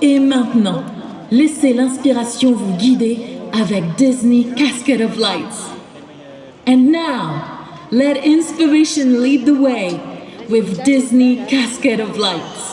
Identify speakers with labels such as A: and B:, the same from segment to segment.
A: Et maintenant, laissez l'inspiration vous guider avec Disney Cascade of Lights. And now, let inspiration lead the way with Disney Cascade of Lights.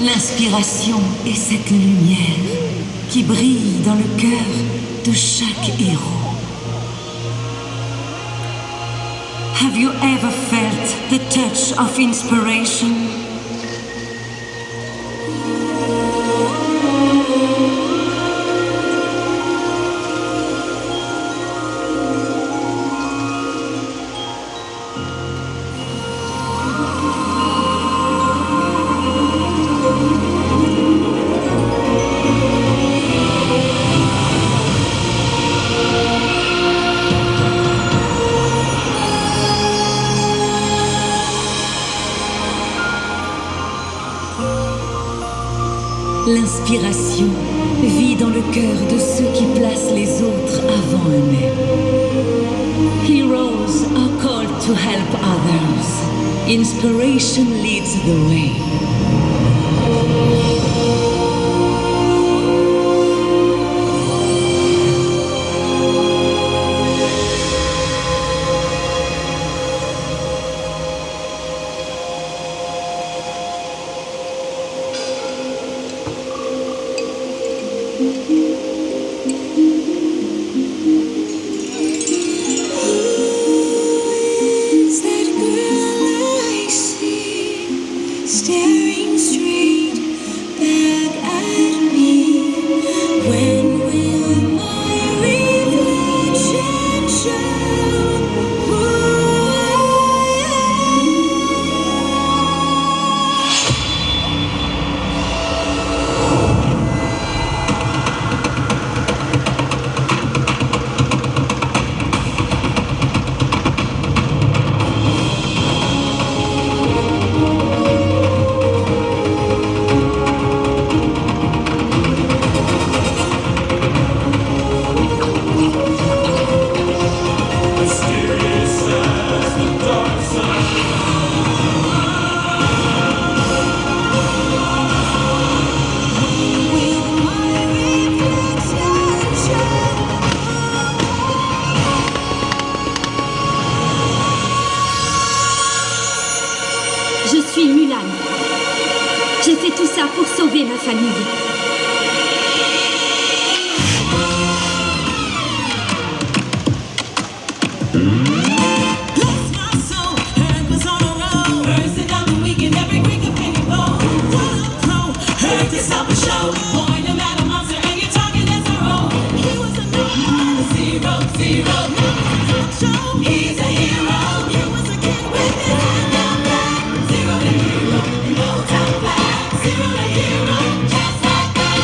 B: L'inspiration est cette lumière qui brille dans le cœur de chaque héros. Have you ever felt the touch of inspiration? L'inspiration vit dans le cœur de ceux qui placent les autres avant eux-mêmes. Heroes are called to help others. Inspiration leads the way.
C: Staring straight back at me. When will my reflection show who I
D: Je suis Mulan. J'ai fait tout ça pour sauver ma famille.
C: Zero to hero, just like that.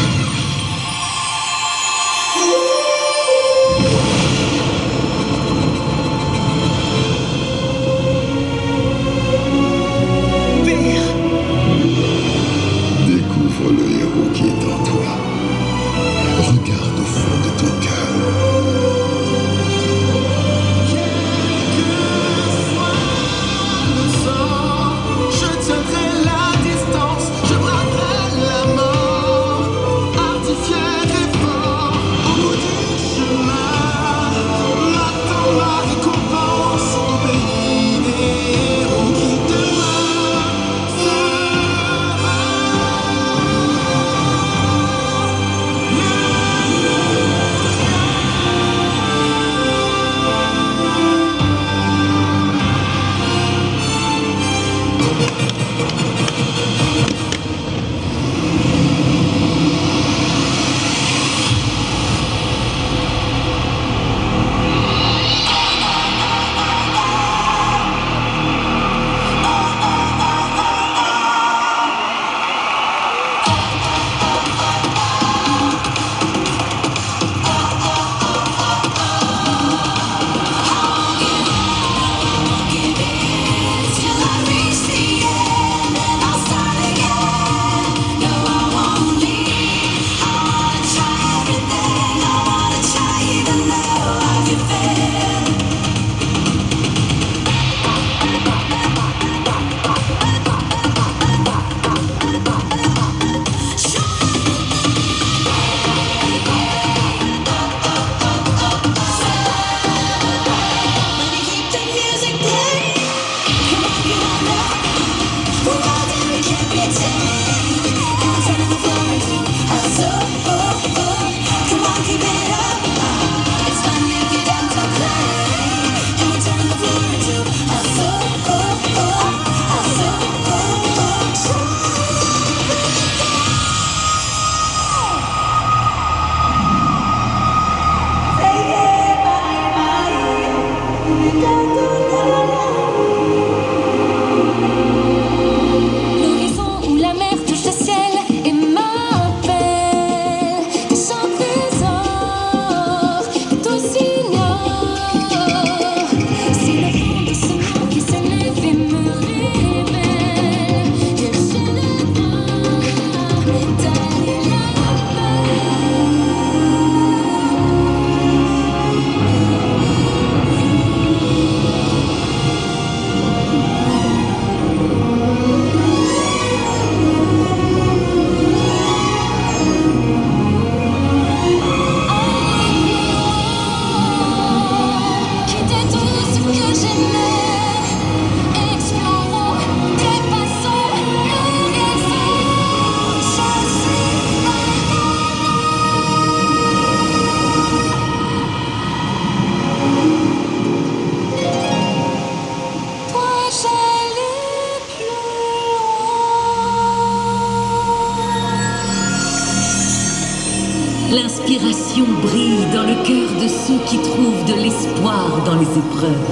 B: L'inspiration brille dans le cœur de ceux qui trouvent de l'espoir dans les épreuves.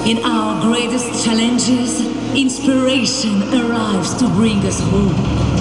B: In our greatest challenges, inspiration arrives to bring us hope.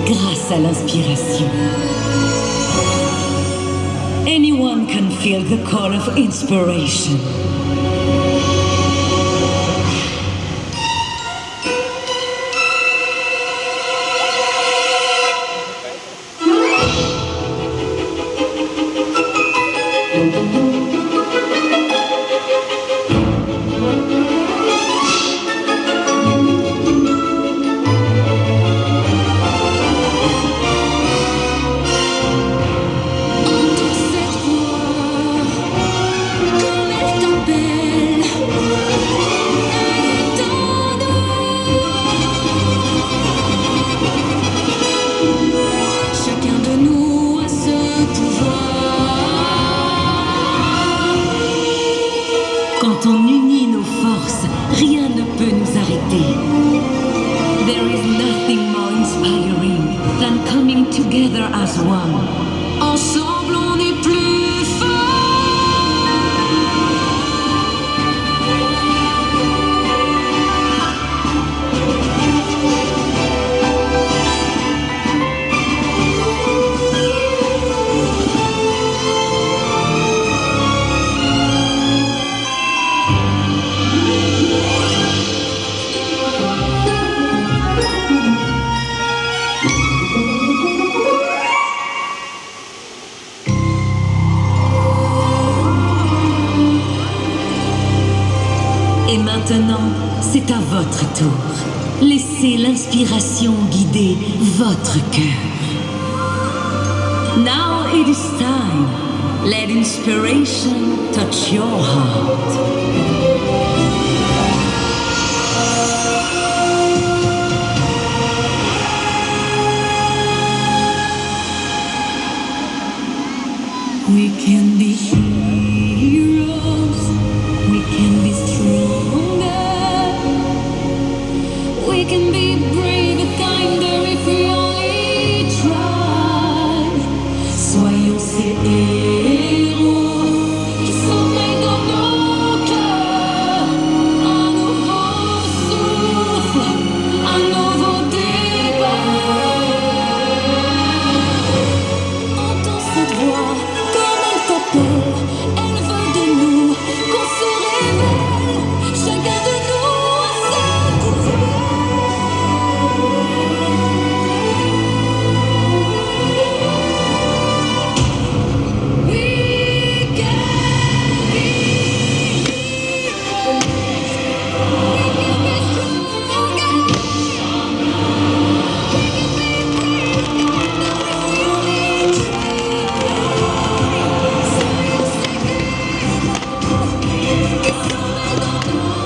B: Grâce à l'inspiration. Anyone can feel the call of inspiration. Quand on unit nos forces, rien ne peut nous arrêter. There is nothing more inspiring than coming together as one. Ensemble, on est plus fort. Et maintenant, c'est à votre tour. Laissez l'inspiration guider votre cœur. Now it is time. Let inspiration touch your heart. We can be heroes. We can be stronger. We can be brave and kinder if we only try. Soyons ces héros qui sommeillent dans nos cœurs. Un nouveau souffle, un nouveau départ. Entends cette voix comme elle t'appelle. Elle veut de nous qu'on se révèle. Chacun de nous a sa couleur. We can be heroes. We can be stronger. We can be brave and kinder if we only try. Soyons ces héros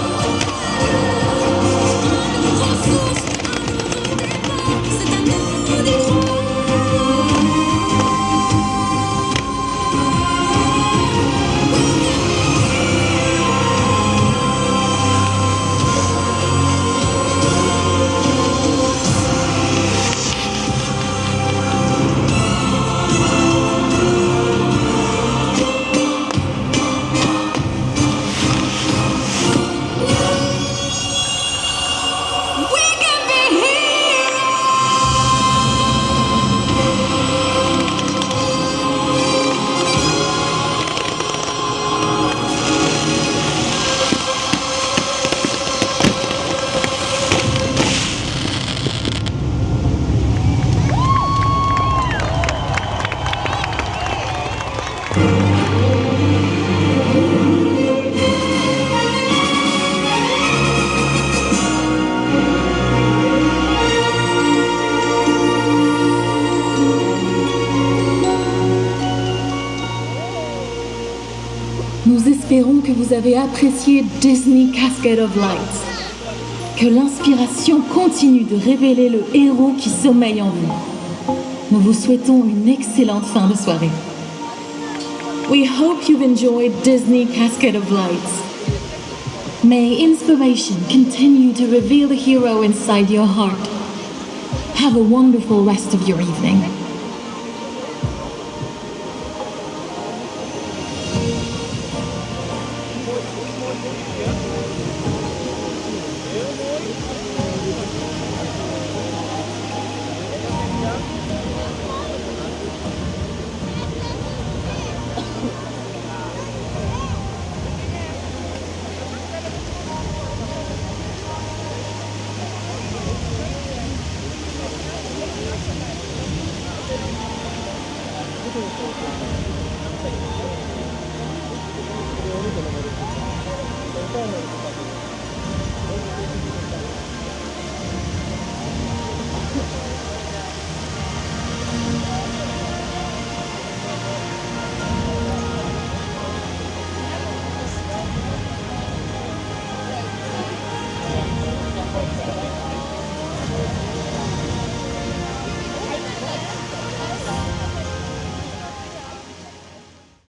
B: qui sommeillent dans nos cœurs. Un nouveau souffle, un nouveau départ. C'est à nous d'y croire. We can be heroes.
A: Nous espérons que vous avez apprécié Disney Cascade of Lights. Que l'inspiration continue de révéler le héros qui sommeille en vous. Nous vous souhaitons une excellente fin de soirée. We hope you've enjoyed Disney Cascade of Lights. May inspiration continue to reveal the hero inside your heart. Have a wonderful rest of your evening.
E: Gracias.